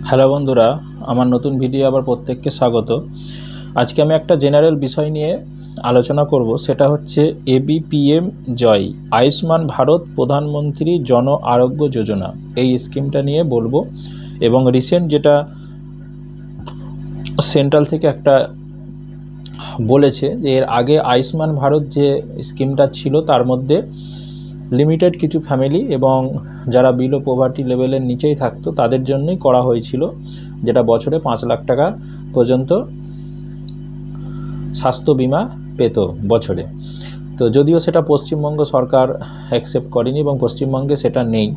Hello বন্ধুরা, আমার নতুন ভিডিও আবার প্রত্যেককে স্বাগত। আজকে আমি একটা জেনারেল বিষয় নিয়ে আলোচনা করব, সেটা হচ্ছে এবিপিএম জয়, আয়ুষ্মান ভারত প্রধানমন্ত্রী জন আরোগ্য যোজনা। এই স্কিমটা নিয়ে বলবো এবং রিসেন্ট যেটা সেন্ট্রাল থেকে একটা বলেছে যে এর আগে আয়ুষ্মান ভারত যে স্কিমটা ছিল তার মধ্যে লিমিটেড কিছু ফ্যামিলি এবং যারা বিলো পভার্টি লেভেলের নিচেই থাকতো তাদের জন্যই করা হয়েছিল, যেটা বছরে 5 লাখ টাকা পর্যন্ত স্বাস্থ্য বিমা পেত বছরে। তো যদিও সেটা পশ্চিমবঙ্গ সরকার অ্যাকসেপ্ট করেনি এবং পশ্চিমবঙ্গে সেটা নেই।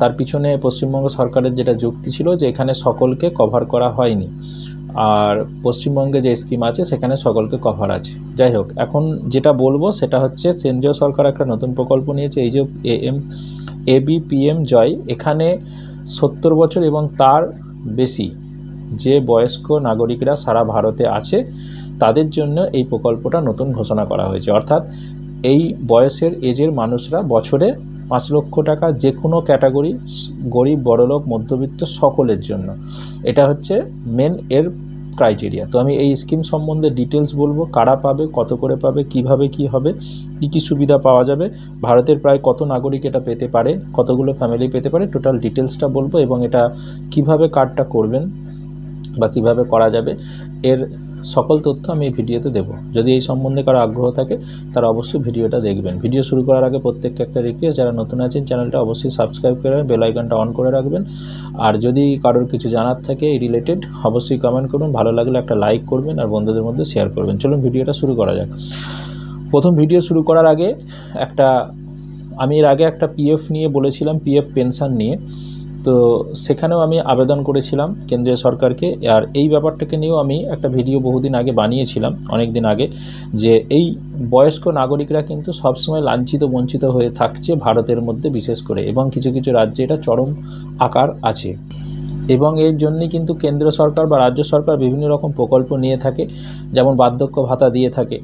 তার পিছনে পশ্চিমবঙ্গ সরকারের যেটা যুক্তি ছিল যে এখানে সকলকে কভার করা হয়নি, আর পশ্চিমবঙ্গে যে স্কিম আছে সেখানে সকলকে কভার আছে। যাই হোক, এখন যেটা বলবো সেটা হচ্ছে কেন্দ্রীয় সরকার একটা নতুন প্রকল্প নিয়েছে, এই যে এবিপিএম জয়। এখানে 70 বছর এবং তার বেশি যে বয়স্ক নাগরিকরা সারা ভারতে আছে তাদের জন্য এই প্রকল্পটা নতুন ঘোষণা করা হয়েছে। অর্থাৎ এই বয়সের এজের মানুষরা বছরে 5 লক্ষ টাকা যে কোনো ক্যাটাগরি, গরিব বড়লোক মধ্যবিত্ত সকলের জন্য। এটা হচ্ছে মেন এর ক্রাইটেরিয়া। তো আমি এই স্কিম সম্বন্ধে ডিটেলস বলবো, কারা পাবে, কত করে পাবে, কিভাবে কি হবে, কী কী সুবিধা পাওয়া যাবে, ভারতের প্রায় কত নাগরিক এটা পেতে পারে, কতগুলো ফ্যামিলি পেতে পারে, টোটাল ডিটেলসটা বলবো এবং এটা কিভাবে কার্ডটা করবেন বা কিভাবে করা যাবে এর সকল তথ্য আমি এই ভিডিওতে দেবো। যদি এই সম্বন্ধে কারো আগ্রহ থাকে তারা অবশ্যই ভিডিওটা দেখবেন। ভিডিও শুরু করার আগে প্রত্যেককে একটা রিকোয়েস্ট, যারা নতুন আছেন চ্যানেলটা অবশ্যই সাবস্ক্রাইব করে বেল আইকনটা অন করে রাখবেন। আর যদি কারোর কিছু জানার থাকে এই রিলেটেড অবশ্যই কমেন্ট করুন, ভালো লাগলে একটা লাইক করবেন আর বন্ধুদের মধ্যে শেয়ার করবেন। চলুন ভিডিওটা শুরু করা যাক। প্রথম ভিডিও শুরু করার আগে আমি এর আগে একটা পিএফ নিয়ে বলেছিলাম, পিএফ পেনশন নিয়ে। তো সেখানেও আমি আবেদন করেছিলাম কেন্দ্রীয় সরকারকে, আর এই ব্যাপারটাকে নিয়েও আমি একটা ভিডিও বহুদিন আগে বানিয়েছিলাম, অনেক দিন আগে, যে এই বয়স্ক নাগরিকরা কিন্তু সবসময় লাঞ্ছিত বঞ্চিত হয়ে থাকছে ভারতের মধ্যে বিশেষ করে, এবং কিছু কিছু রাজ্যে এটা চরম আকার আছে। এবং এর জন্যই কিন্তু কেন্দ্র সরকার বা রাজ্য সরকার বিভিন্ন রকম প্রকল্প নিয়ে থাকে, যেমন বার্ধক্য ভাতা দিয়ে থাকে।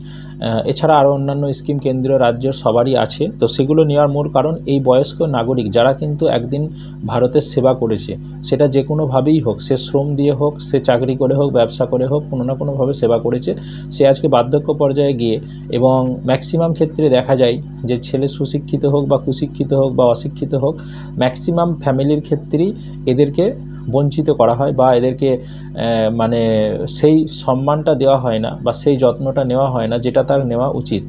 এছাড়া আরও অন্যান্য স্কিম কেন্দ্রীয় রাজ্য সবারই আছে। তো সেগুলো নেওয়ার মূল কারণ এই বয়স্ক নাগরিক যারা কিন্তু একদিন ভারতের সেবা করেছে, সেটা যে কোনোভাবেই হোক, সে শ্রম দিয়ে হোক, সে চাকরি করে হোক, ব্যবসা করে হোক, কোনো না কোনোভাবে সেবা করেছে, সে আজকে বার্ধক্য পর্যায়ে গিয়ে, এবং ম্যাক্সিমাম ক্ষেত্রে দেখা যায় যে ছেলে সুশিক্ষিত হোক বা কুশিক্ষিত হোক বা অশিক্ষিত হোক, ম্যাক্সিমাম ফ্যামিলির ক্ষেত্রেই এদেরকে বঞ্চিত করা হয় বা এদেরকে মানে সেই সম্মানটা দেওয়া হয় না বা সেই যত্নটা নেওয়া হয় না যেটা তার নেওয়া উচিত।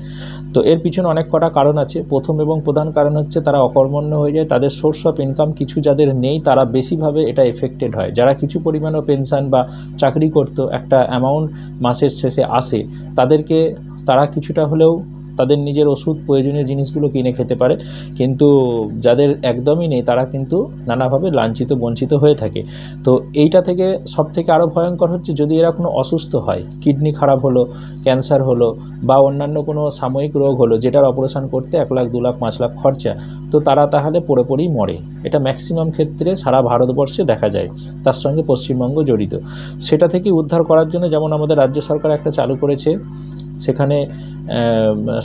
তো এর পিছনে অনেক কটা কারণ আছে। প্রথম এবং প্রধান কারণ হচ্ছে তারা অকর্মণ্য হয়ে যায়, তাদের সোর্স অফ ইনকাম কিছু যাদের নেই তারা বেশিভাবে এটা এফেক্টেড হয়। যারা কিছু পরিমাণও পেনশন বা চাকরি করতো, একটা অ্যামাউন্ট মাসের শেষে আসে, তারা কিছুটা হলেও তাদের নিজের ওষুধ প্রয়োজনীয় জিনিসগুলো কিনে খেতে পারে, কিন্তু যাদের একদমই নেই তারা কিন্তু নানাভাবে লাঞ্ছিত বঞ্চিত হয়ে থাকে। তো এইটা থেকে সব থেকে আরও ভয়ঙ্কর হচ্ছে যদি এরা কোনো অসুস্থ হয়, কিডনি খারাপ হলো, ক্যান্সার হলো বা অন্যান্য কোনো সাময়িক রোগ হলো যেটার অপারেশন করতে 1 লাখ 2 লাখ 5 লাখ খরচা, তো তারা তাহলে পড়ে পড়েই মরে। এটা ম্যাক্সিমাম ক্ষেত্রে সারা ভারতবর্ষে দেখা যায়, তার সঙ্গে পশ্চিমবঙ্গ জড়িত। সেটা থেকে উদ্ধার করার জন্য যেমন আমাদের রাজ্য সরকার একটা চালু করেছে, সেখানে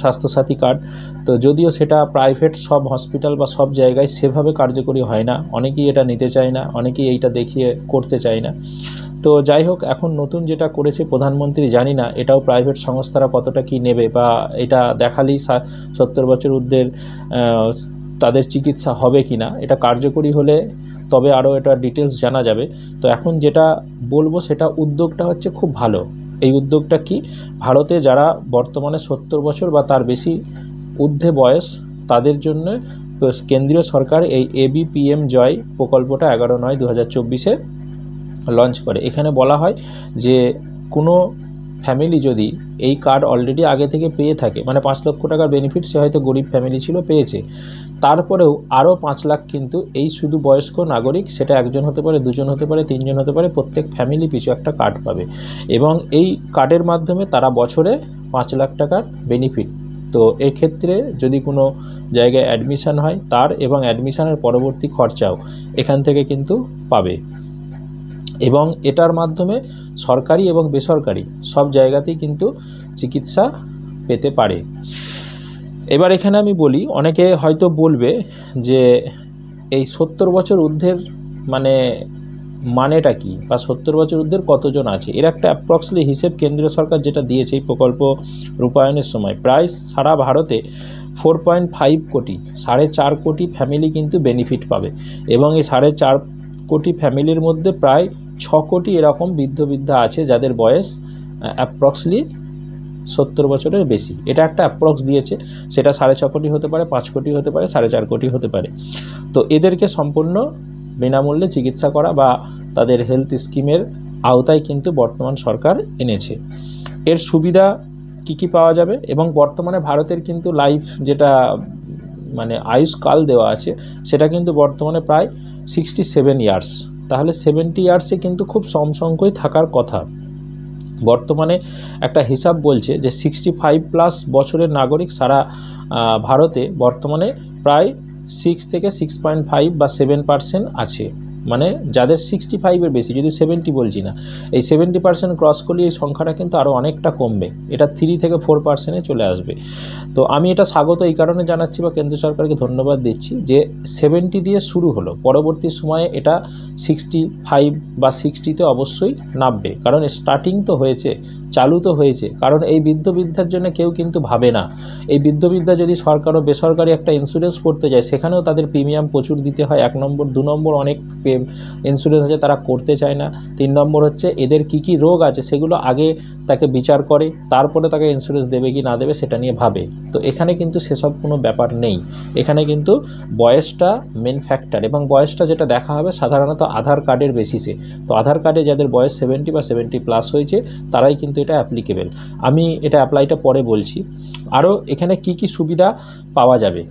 স্বাস্থ্যসাথী কার্ড। তো যদিও সেটা প্রাইভেট সব হসপিটাল বা সব জায়গায় সেভাবে কার্যকরী হয় না, অনেকেই এটা নিতে চায় না, অনেকেই এইটা দেখিয়ে করতে চায় না। তো যাই হোক, এখন নতুন যেটা করেছে প্রধানমন্ত্রী, জানি না এটাও প্রাইভেট সংস্থারা কতটা কি নেবে, বা এটা দেখালেই 70 বছর ঊর্ধ্বের তাদের চিকিৎসা হবে কি না, এটা কার্যকরী হলে তবে আরও এটা ডিটেলস জানা যাবে। তো এখন যেটা বলবো সেটা উদ্যোগটা হচ্ছে খুব ভালো। এই উদ্যোগটা কি, ভারতে যারা বর্তমানে 70 বছর বা তার বেশি ঊর্ধ্বে বয়স, তাদের জন্য কেন্দ্রীয় সরকার এই এবিপিএম জয় প্রকল্পটা 11/9/2024 লঞ্চ করে। এখানে বলা হয় যে কোনো ফ্যামিলি যদি এই কার্ড অলরেডি আগে থেকে পেয়ে থাকে, মানে 5 লক্ষ টাকার বেনিফিট, সে হয়তো গরিব ফ্যামিলি ছিল, পেয়েছে, তারপরেও আরও 5 লাখ কিন্তু এই শুধু বয়স্ক নাগরিক, সেটা একজন হতে পারে, দুজন হতে পারে, তিনজন হতে পারে, প্রত্যেক ফ্যামিলি পিছু একটা কার্ড পাবে, এবং এই কার্ডের মাধ্যমে তারা বছরে 5 লাখ টাকার বেনিফিট। তো এক্ষেত্রে যদি কোনো জায়গায় অ্যাডমিশন হয় তার এবং অ্যাডমিশনের পরবর্তী খরচাও এখান থেকে কিন্তু পাবে, এবং এটার মাধ্যমে সরকারি এবং বেসরকারি সব জায়গাতেই কিন্তু চিকিৎসা পেতে পারে। এবার এখানে আমি বলি, অনেকে হয়তো বলবে যে এই 70 বছর ঊর্ধ্বের মানে মানেটা কি বা 70 বছর ঊর্ধ্বের কতজন আছে, এর একটা অ্যাপ্রক্সলি হিসেব কেন্দ্রীয় সরকার যেটা দিয়েছে এই প্রকল্প রূপায়ণের সময়, প্রায় সারা ভারতে 4.5 কোটি, 4.5 কোটি ফ্যামিলি কিন্তু বেনিফিট পাবে। এবং এই 4.5 কোটি ফ্যামিলির মধ্যে প্রায় 6 কোটি এরকম বৃদ্ধা আছে যাদের বয়স অ্যাপ্রক্সলি 70 বছরের বেশি। এটা একটা অ্যাপ্রক্স দিয়েছে, সেটা 6.5 কোটি হতে পারে, 5 কোটি হতে পারে, 4.5 কোটি হতে পারে। তো এদেরকে সম্পূর্ণ বিনামূল্যে চিকিৎসা করা বা তাদের হেলথ স্কিমের আওতায় কিন্তু বর্তমান সরকার এনেছে। এর সুবিধা কি কি পাওয়া যাবে, এবং বর্তমানে ভারতের কিন্তু লাইফ যেটা মানে আয়ুষ্কাল দেওয়া আছে সেটা কিন্তু বর্তমানে প্রায় 67 ইয়ার্স। তাহলে 70 ইয়ার্সে কিন্তু খুব সংখ্যই থাকার কথা। বর্তমানে একটা হিসাব বলছে যে 65+ বছরের নাগরিক সারা ভারতে বর্তমানে প্রায় 6 থেকে 6.5 বা 7% আছে। মানে যাদের 65-এর বেশি, যদি 70 বলছি না, এই 70% ক্রস করলে এই সংখ্যাটা কিন্তু আরও অনেকটা কমবে, এটা 3 থেকে 4%-এ চলে আসবে। তো আমি এটা স্বাগত এই কারণে জানাচ্ছি বা কেন্দ্র সরকারকে ধন্যবাদ দিচ্ছি যে 70 দিয়ে শুরু হলো, পরবর্তী সময়ে এটা 65 বা 60-তে অবশ্যই নামবে, কারণ স্টার্টিং তো হয়েছে, চালু তো হয়েছে। কারণ এই বৃদ্ধার জন্য কেউ কিন্তু ভাবে না। এই বৃদ্ধা যদি সরকার ও বেসরকারি একটা ইন্স্যুরেন্স করতে যায়, সেখানেও তাদের প্রিমিয়াম প্রচুর দিতে হয়। 1 নম্বর, 2 নম্বর অনেক ইন্স্যুরেন্স আছে তারা করতে চায় না। 3 নম্বর হচ্ছে এদের কি কি রোগ আছে সেগুলো আগে তাকে বিচার করে, তারপরে তাকে ইন্স্যুরেন্স দেবে কি না দেবে সেটা নিয়ে ভাবে। তো এখানে কিন্তু সেসব কোনো ব্যাপার নেই, এখানে কিন্তু বয়সটা মেন ফ্যাক্টর, এবং বয়সটা যেটা দেখা হবে সাধারণত আধার কার্ডের বেসিসে। তো আধার কার্ডে যাদের বয়স 70 বা 70+ হয়েছে তারাই কিন্তু এটা অ্যাপ্লিকেবল। আমি এটা অ্যাপ্লাইটা পরে বলছি। আরও এখানে কি কি সুবিধা পাওয়া যাবে,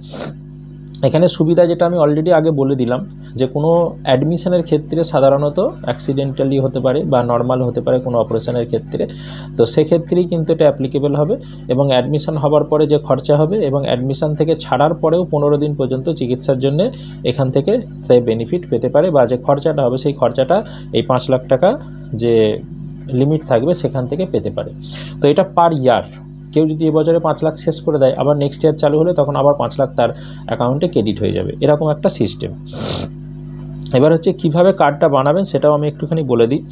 এখানে সুবিধা যেটা আমি অলরেডি আগে বলে দিলাম যে কোনো অ্যাডমিশনের ক্ষেত্রে সাধারণত অ্যাক্সিডেন্টালি হতে পারে বা নর্মাল হতে পারে কোনো অপারেশনের ক্ষেত্রে, তো সেক্ষেত্রেই কিন্তু এটা অ্যাপ্লিকেবল হবে। এবং অ্যাডমিশন হওয়ার পরে যে খরচা হবে এবং অ্যাডমিশন থেকে ছাড়ার পরেও 15 দিন পর্যন্ত চিকিৎসার জন্য এখান থেকে সে বেনিফিট পেতে পারে, বা যে খরচাটা হবে সেই খরচাটা এই 5 লাখ টাকা যে লিমিট থাকবে সেখান থেকে পেতে পারে। তো এটা পার ইয়ার, কেউ যদি এবছরে 5 লাখ শেষ করে দেয়, আবার নেক্সট ইয়ার চালু হলে তখন আবার 5 লাখ তার অ্যাকাউন্টে ক্রেডিট হয়ে যাবে, এরকম একটা সিস্টেম। এবার হচ্ছে কিভাবে কার্ডটা বানাবেন সেটাও আমি একটুখানি বলে দিই।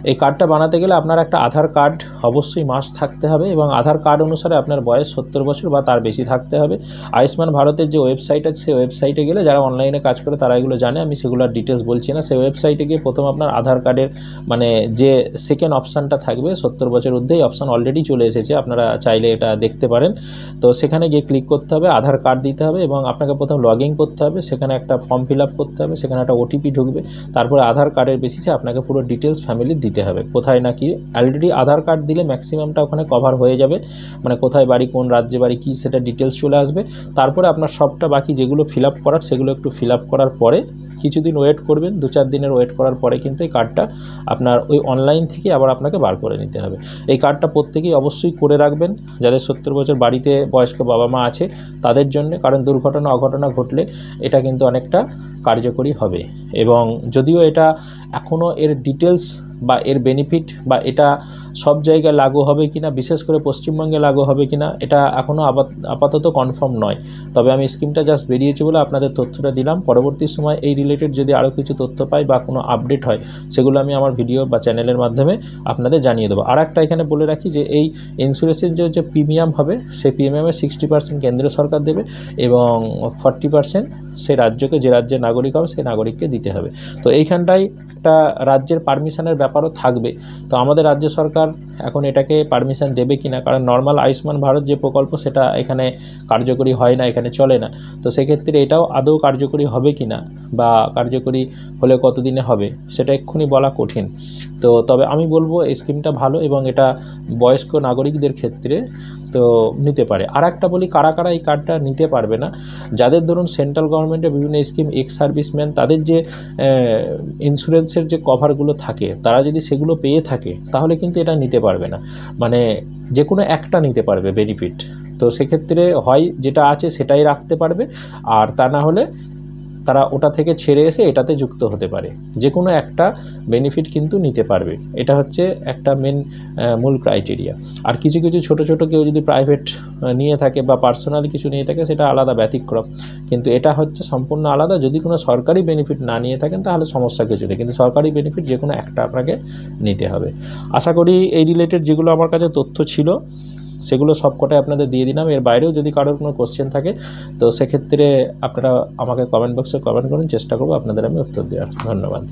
এই কার্ডটা বানাতে গেলে আপনার একটা আধার কার্ড অবশ্যই মাস্ট থাকতে হবে, এবং আধার কার্ড অনুসারে আপনার বয়স 70 বছর বা তার বেশি থাকতে হবে। আয়ুষ্মান ভারতের যে ওয়েবসাইট আছে সেই ওয়েবসাইটে গেলে, যারা অনলাইনে কাজ করে তারা এগুলো জানে, আমি সেগুলোর ডিটেলস বলছি না। সেই ওয়েবসাইটে গিয়ে প্রথম আপনার আধার কার্ডের মানে যে সেকেন্ড অপশানটা থাকবে 70 বছর ঊর্ধ্বে, এই অপশান অলরেডি চলে এসেছে, আপনারা চাইলে এটা দেখতে পারেন। তো সেখানে গিয়ে ক্লিক করতে হবে, আধার কার্ড দিতে হবে, এবং আপনাকে প্রথম লগ ইন করতে হবে, সেখানে একটা ফর্ম ফিল আপ করতে হবে, সেখানে একটা ওটিপি ঢুকবে, তারপরে আধার কার্ডের বেসিসে আপনাকে পুরো ডিটেলস ফ্যামিলির দিতে হবে, কোথায় না কি। অলরেডি আধার কার্ড দিলে ম্যাক্সিমামটা ওখানে কভার হয়ে যাবে, মানে কোথায় বাড়ি, কোন রাজ্যে বাড়ি, কী সেটা ডিটেলস চলে আসবে। তারপরে আপনার সবটা বাকি যেগুলো ফিল আপ করার সেগুলো একটু ফিল আপ করার পরে কিছুদিন ওয়েট করবেন, 2-4 দিনের ওয়েট করার পরে কিন্তু এই কার্ডটা আপনার ওই অনলাইন থেকে আবার আপনাকে বার করে নিতে হবে। এই কার্ডটা প্রত্যেকেই অবশ্যই করে রাখবেন, যাদের 70 বছর বাড়িতে বয়স্ক বাবা মা আছে তাদের জন্য, কারণ দুর্ঘটনা অঘটনা ঘটলে এটা কিন্তু অনেকটা কার্যকরী হবে। এবং যদিও এটা এখনও এর ডিটেলস বা এর বেনিফিট বা এটা সব জায়গায় লাগু হবে কিনা, বিশেষ করে পশ্চিমবঙ্গে লাগু হবে কিনা, এটা এখনও আপাতত কনফার্ম নয়। তবে আমি স্কিমটা জাস্ট বেরিয়েছে বলে আপনাদের তথ্যটা দিলাম। পরবর্তী সময় এই রিলেটেড যদি আরও কিছু তথ্য পাই বা কোনো আপডেট হয় সেগুলো আমি আমার ভিডিও বা চ্যানেলের মাধ্যমে আপনাদের জানিয়ে দেবো। আর একটা এখানে বলে রাখি যে এই ইন্স্যুরেন্সের যে প্রিমিয়াম হবে সেই প্রিমিয়ামের 60% কেন্দ্র সরকার দেবে, এবং 40% সেই রাজ্যকে, যে রাজ্যের নাগরিক হবে সেই নাগরিককে দিতে হবে। তো এইখানটায় একটা রাজ্যের পারমিশনের ব্যাপারও থাকবে। তো আমাদের রাজ্য সরকার এখন এটাকে পারমিশন দেবে কিনা, কারণ নর্মাল আয়ুষ্মান ভারত যে প্রকল্প সেটা এখানে কার্যকরী হয় না, এখানে চলে না। তো সেক্ষেত্রে এটাও আদৌ কার্যকরী হবে কিনা বা কার্যকরী হলে কতদিনে হবে সেটা এক্ষুনি বলা কঠিন। তো তবে আমি বলবো এই স্কিমটা ভালো, এবং এটা বয়স্ক নাগরিকদের ক্ষেত্রে তো নিতে পারে। আর একটা বলি, কারা কারা এই কার্ডটা নিতে পারবে না, যাদের ধরুন সেন্ট্রাল গভর্নমেন্টের বিভিন্ন স্কিম, এক্স সার্ভিসম্যান, তাদের যে ইন্স্যুরেন্সের যে কভারগুলো থাকে তারা যদি সেগুলো পেয়ে থাকে তাহলে কিন্তু এটা নিতে পারবে না, মানে যে কোনো একটা নিতে পারবে বেনিফিট। তো সেক্ষেত্রে হয় যেটা আছে সেটাই রাখতে পারবে, আর তা না হলে তারা ওটা থেকে ছেড়ে এসে এটাতে যুক্ত হতে পারে, যে কোনো একটা বেনিফিট কিন্তু নিতে পারবে। এটা হচ্ছে একটা মেন মূল ক্রাইটেরিয়া। আর কিছু কিছু ছোট ছোট কেউ যদি প্রাইভেট নিয়ে থাকে বা পার্সোনালি কিছু নিয়ে থাকে সেটা আলাদা ব্যতিক্রম, কিন্তু এটা হচ্ছে সম্পূর্ণ আলাদা। যদি কোনো সরকারি বেনিফিট না নিয়ে থাকেন তাহলে সমস্যা কিছু নেই, কিন্তু সরকারি বেনিফিট যে কোনো একটা আপনাকে নিতে হবে। আশা করি এই রিলেটেড যেগুলো আমার কাছে তথ্য ছিল সেগুলো সবকটাই আপনাদের দিয়ে দিলাম। এর বাইরেও যদি কারোর কোনো কোশ্চেন থাকে তো সেক্ষেত্রে আপনারা আমাকে কমেন্ট বক্সে কমেন্ট করুন, চেষ্টা করবো আপনাদের আমি উত্তর দেওয়ার। ধন্যবাদ।